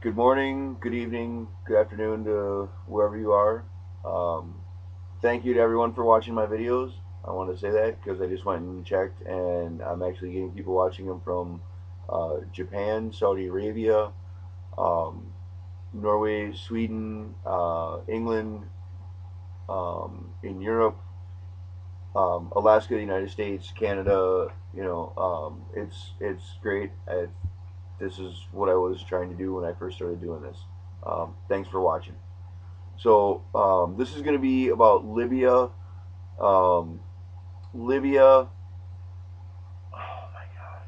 Good morning, good evening, good afternoon to wherever you are. Um, Thank you to everyone for watching my videos. I want to say that because I just went and checked, and I'm actually getting people watching them from Japan, Saudi Arabia, um, Norway, Sweden, England, in Europe, Alaska, the United States, Canada. It's great. This is what I was trying to do when I first started doing this. Thanks for watching. So this is going to be about Libya. Um, Libya. Oh my God.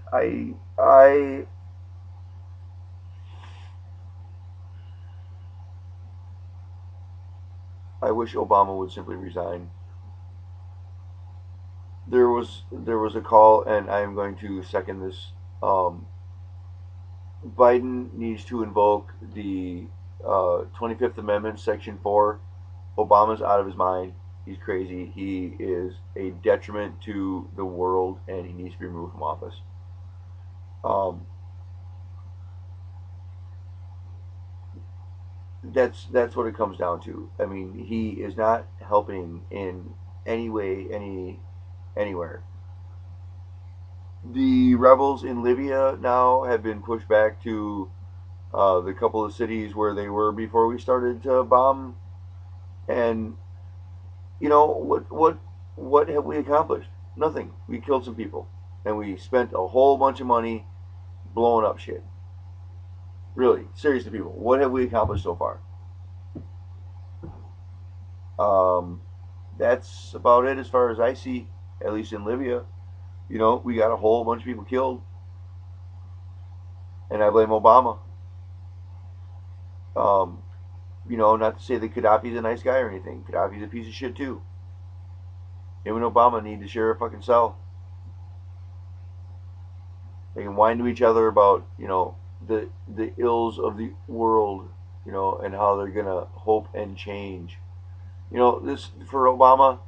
I wish Obama would simply resign. There was a call, and I am going to second this. Um, Biden needs to invoke the 25th Amendment, Section 4. Obama's out of his mind. He's crazy. He is a detriment to the world, and he needs to be removed from office. Um, that's what it comes down to. I mean, he is not helping in any way, anywhere. The rebels in Libya now have been pushed back to the couple of cities where they were before we started to bomb. And what have we accomplished? Nothing. We killed some people, and we spent a whole bunch of money blowing up shit. Really, seriously, people, what have we accomplished so far? Um, that's about it as far as I see, at least in Libya. We got a whole bunch of people killed, and I blame Obama. Um, not to say that Gaddafi's a nice guy or anything. Gaddafi's a piece of shit too. Him and Obama need to share a fucking cell. They can whine to each other about the ills of the world, and how they're gonna hope and change. This for Obama.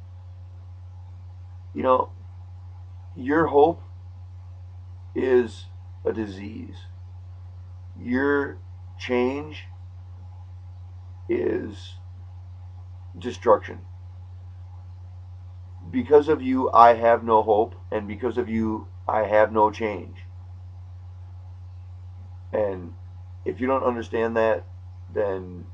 You know, your hope is a disease. Your change is destruction. Because of you, I have no hope, and because of you, I have no change. And if you don't understand that, then,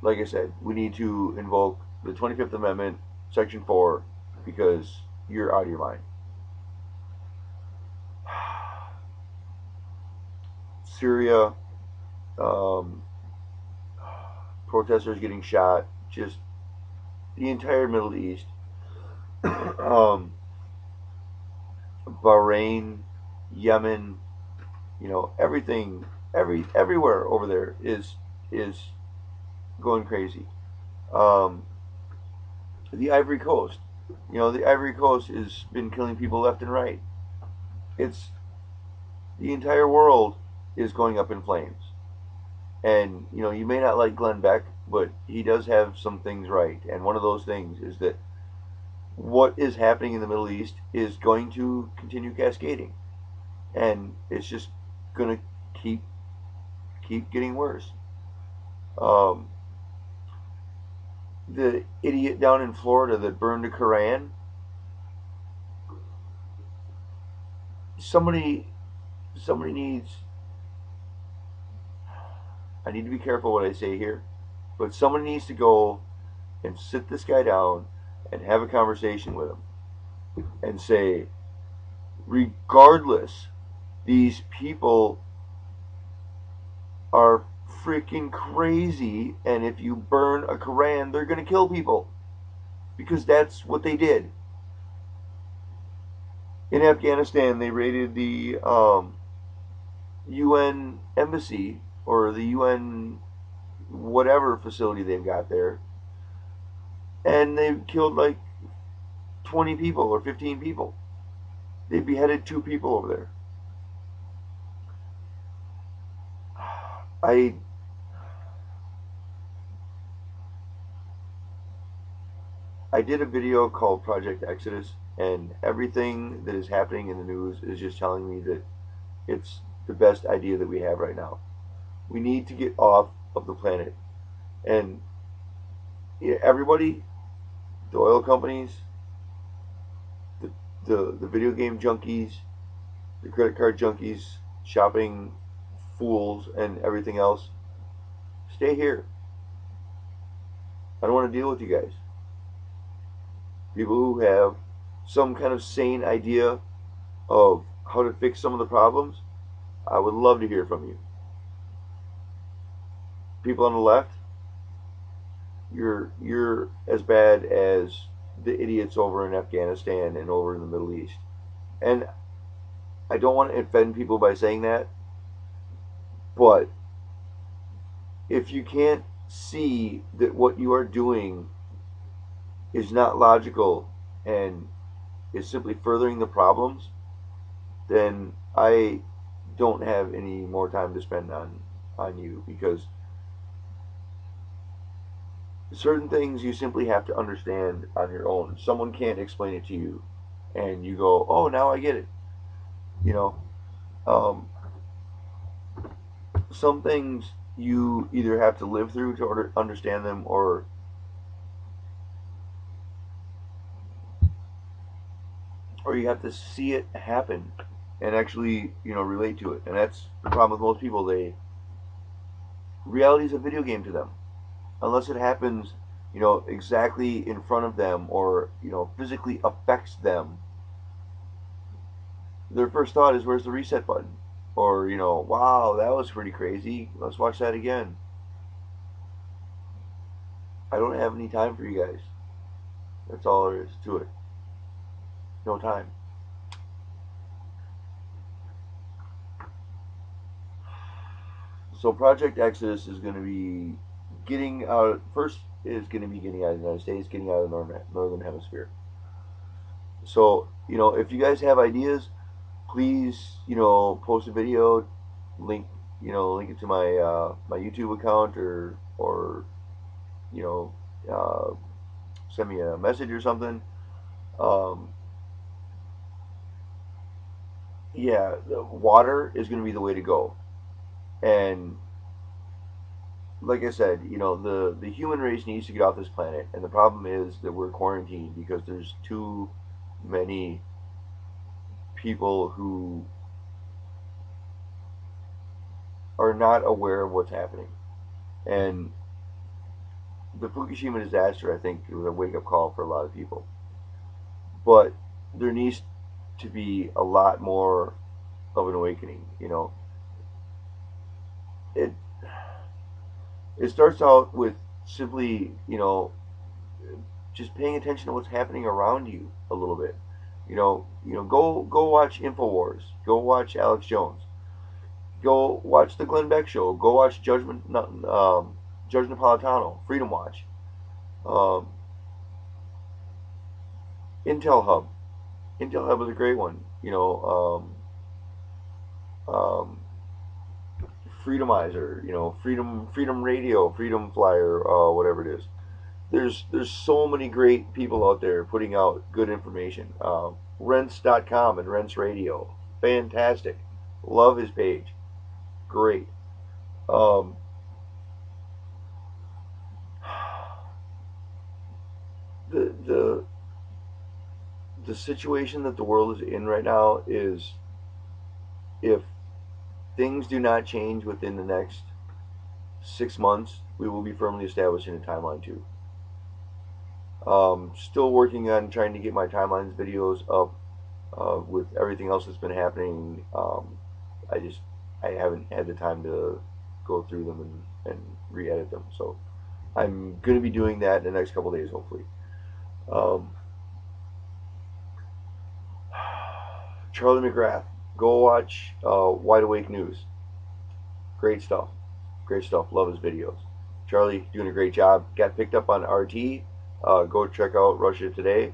like I said, we need to invoke the 25th Amendment, Section 4, because you're out of your mind. Syria, um, protesters getting shot, just the entire Middle East, um, Bahrain, Yemen, everything, everywhere over there is going crazy. Um, the Ivory Coast, the Ivory Coast has been killing people left and right. It's the entire world is going up in flames. And you may not like Glenn Beck, but he does have some things right. And one of those things is that what is happening in the Middle East is going to continue cascading, and it's just going to keep getting worse. Um, the idiot down in Florida that burned a Koran. Somebody needs. I need to be careful what I say here, but somebody needs to go and sit this guy down and have a conversation with him and say, regardless, these people are freaking crazy, and if you burn a Koran, they're going to kill people because that's what they did. In Afghanistan, they raided the UN embassy or the UN whatever facility they've got there, and they killed like 20 people or 15 people. They beheaded 2 people over there. I I did a video called Project Exodus, and everything that is happening in the news is just telling me that it's the best idea that we have right now. We need to get off of the planet. And everybody, the oil companies, the, the video game junkies, the credit card junkies, shopping fools, and everything else, stay here. I don't want to deal with you guys. People who have some kind of sane idea of how to fix some of the problems, I would love to hear from you. People on the left, you're as bad as the idiots over in Afghanistan and over in the Middle East. And I don't want to offend people by saying that, but if you can't see that what you are doing is not logical and is simply furthering the problems, then I don't have any more time to spend on you, because certain things you simply have to understand on your own. Someone can't explain it to you, and you go, "Oh, now I get it." You know, um, some things you either have to live through to understand them, or you have to see it happen and actually, relate to it. And that's the problem with most people. Reality is a video game to them, unless it happens, exactly in front of them, or physically affects them. Their first thought is, "Where's the reset button?" Or, "Wow, that was pretty crazy. Let's watch that again." I don't have any time for you guys. That's all there is to it. No time. So Project Exodus is going to be getting out. First is going to be getting out of the United States, getting out of the northern hemisphere. So, if you guys have ideas, please, post a video, link, link it to my YouTube account, or you know, uh, send me a message or something. Um, yeah, the water is going to be the way to go. And like I said, the human race needs to get off this planet, and the problem is that we're quarantined because there's too many people who are not aware of what's happening. And the Fukushima disaster, I think, was a wake up call for a lot of people. But there needs to be a lot more of an awakening. It it starts out with simply, just paying attention to what's happening around you a little bit. Go watch Infowars. Go watch Alex Jones. Go watch the Glenn Beck Show. Go watch Judge Napolitano. Freedom Watch. Um, Intel Hub. Intel Hub is a great one. Um, Freedomizer. Freedom Radio, Freedom Flyer, whatever it is. There's so many great people out there putting out good information. Rents.com and Rents Radio, fantastic. Love his page, great. Um, the the the situation that the world is in right now is, if things do not change within the next 6 months, we will be firmly established in a timeline too. Still working on trying to get my timelines videos up, with everything else that's been happening. I haven't had the time to go through them and re-edit them. So I'm going to be doing that in the next couple of days, hopefully. Um, Charlie McGrath, go watch Wide Awake News. Great stuff. Great stuff. Love his videos. Charlie doing a great job. Got picked up on RT. Go check out Russia Today.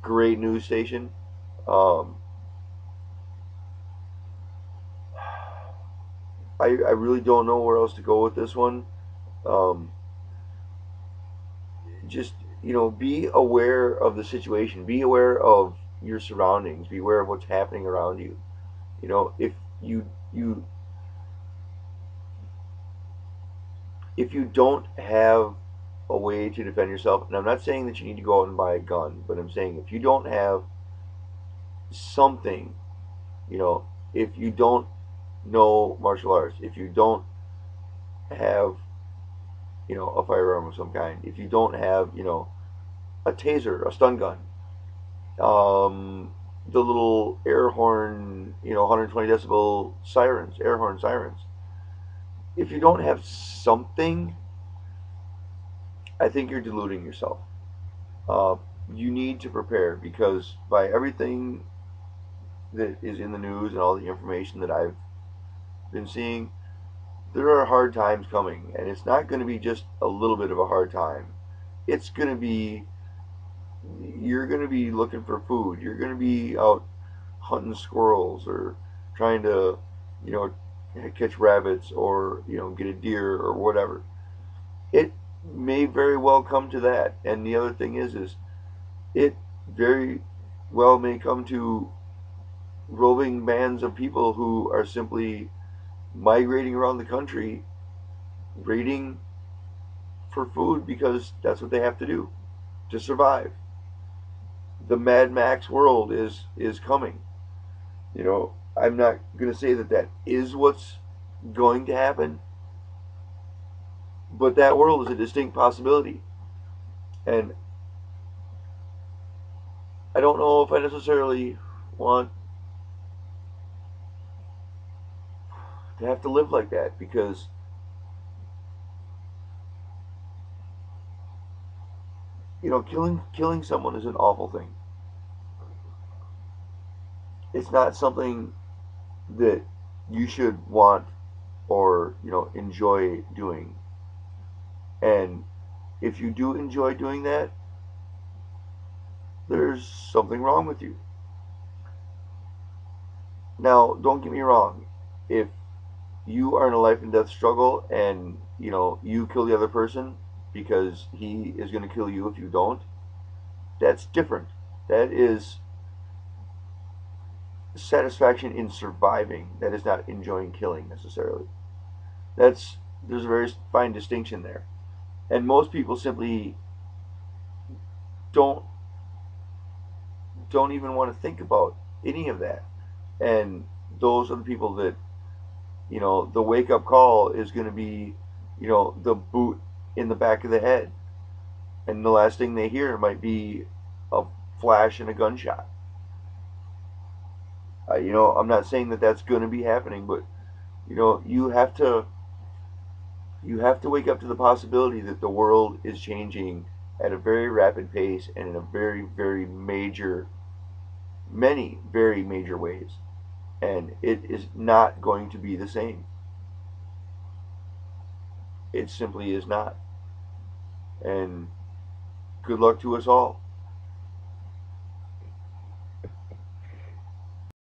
Great news station. Um, I really don't know where else to go with this one. Um, just, be aware of the situation. Be aware of your surroundings. Be aware of what's happening around you. If you if you don't have a way to defend yourself, and I'm not saying that you need to go out and buy a gun, but I'm saying if you don't have something, you know, if you don't know martial arts, if you don't have, a firearm of some kind, if you don't have, a taser, a stun gun, the little air horn, 120 decibel sirens, air horn sirens. If you don't have something, I think you're deluding yourself. Uh, you need to prepare because by everything that is in the news and all the information that I've been seeing, there are hard times coming, and it's not going to be just a little bit of a hard time. It's going to be, you're going to be looking for food. You're going to be out hunting squirrels or trying to, you know, catch rabbits or, get a deer or whatever. It may very well come to that. And the other thing is it very well may come to roving bands of people who are simply migrating around the country, raiding for food because that's what they have to do to survive. The Mad Max world is coming. I'm not going to say that that is what's going to happen, but that world is a distinct possibility. And I don't know if I necessarily want to have to live like that because killing someone is an awful thing. It's not something that you should want or enjoy doing. And if you do enjoy doing that, there's something wrong with you. Now, don't get me wrong. If you are in a life and death struggle and you kill the other person because he is going to kill you if you don't, that's different. That is satisfaction in surviving. That is not enjoying killing necessarily. That's There's a very fine distinction there. And most people simply don't don't even want to think about any of that. And those are the people that, the wake up call is going to be, the boot in the back of the head. And the last thing they hear might be a flash and a gunshot. I'm not saying that that's going to be happening, but you have to wake up to the possibility that the world is changing at a very rapid pace and in a very, very major, many very major ways, and it is not going to be the same. It simply is not. And good luck to us all.